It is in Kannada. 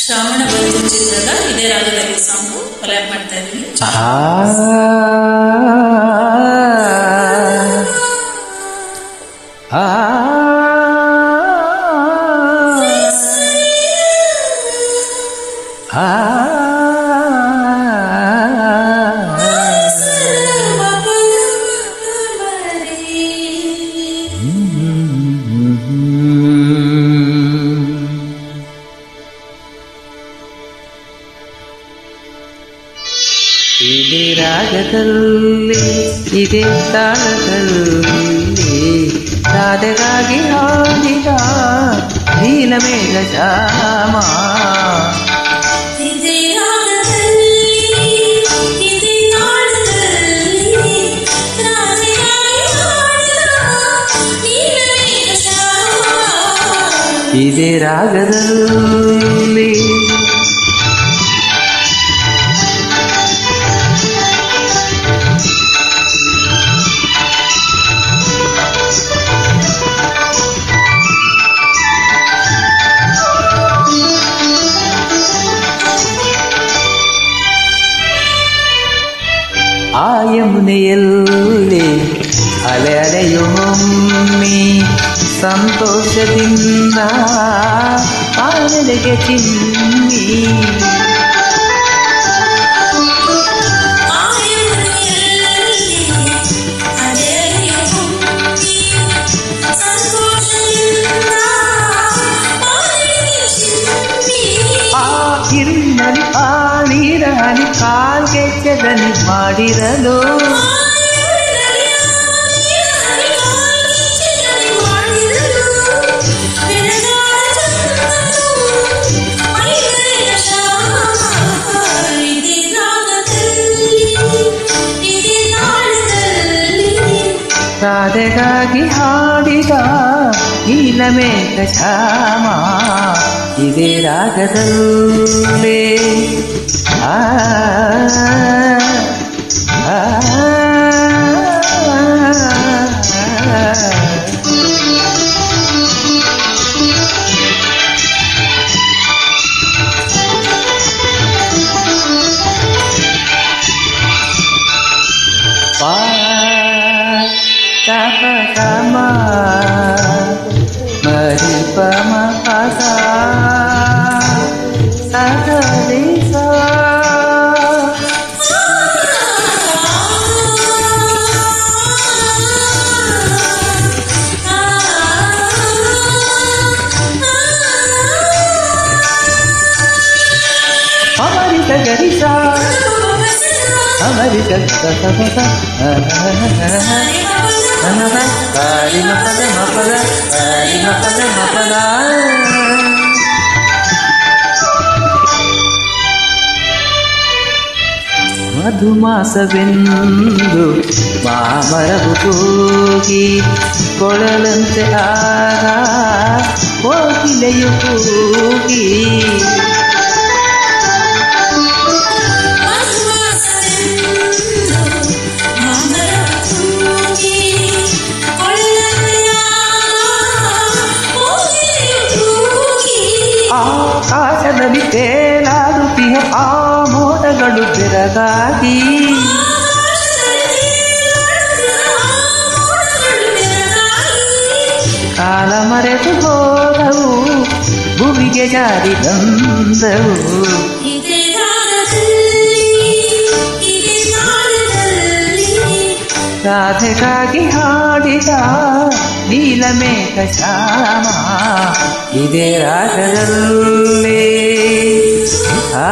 ಶ್ರಾವಣ ಬಂಧು ಚಿತ್ರದ ಇದೇ ರಾಗದಲ್ಲಿ ಸಾಂಗು ಕೊಲ್ಯಾಬ್ ಮಾಡ್ತಾ ಇದ್ದೀನಿ. ಇದೇ ರಾಗದಲ್ಲಿ ಇದೇ ತಾಳದಲ್ಲಿ ರಾಧೆಗಾಗಿ ಹಾಡಿದ ನೀಲಮೇಘ ಶ್ಯಾಮ. ಇದೇ ರಾಗದಲ್ಲಿ ಆ ಯಮುನೆಯಲ್ಲಿ ಅಲೆ ಅಲೆಯೊಮ್ಮೆ ಸಂತೋಷದಿಂದ ಪಾನೆಲೆಗೆ ಚಿಮ್ಮಿ. ಆ ಕಿರಿನಲಿ ಆ ನೀರಲಿ ಕಾಲ್ಗೆ ಚದನಿ ಮಾಡಿರಲು ರಾಧೆಗಾಗಿ ಹಾಡಿದ ನೀಲಮೇಘ ಶ್ಯಾಮ. ಇದೇ ರಾಗದಲ್ಲೇ ಆ Sama Mari Pamakasa Sadarisa Amarita Garisa Amarita Garisa ಮಧುಮಾಸವೆಂದು ಮಾಮರವು ಕೂಗಿ ಕೊಳಲಂತೆ ಆಗ ಕೋಗಿಲೆಯು ಕೂಗಿ. ಆಕಾಶದಲ್ಲಿ ತೇಲಾಡುತ್ತಿಯ ಆ ಮೋಡಗಳು ಬೆರಗಾಗಿ ಕಾಲ ಮರೆತು ಹೋದವು ಭೂಮಿಗೆ ಜಾರಿ ಬಂದವು. ರಾಧೆಗಾಗಿ ಹಾಡಿದ ನೀಲಮೇಘ ಶ್ಯಾಮ. ಇದೇ ರಾಗದಲ್ಲೇ ಆ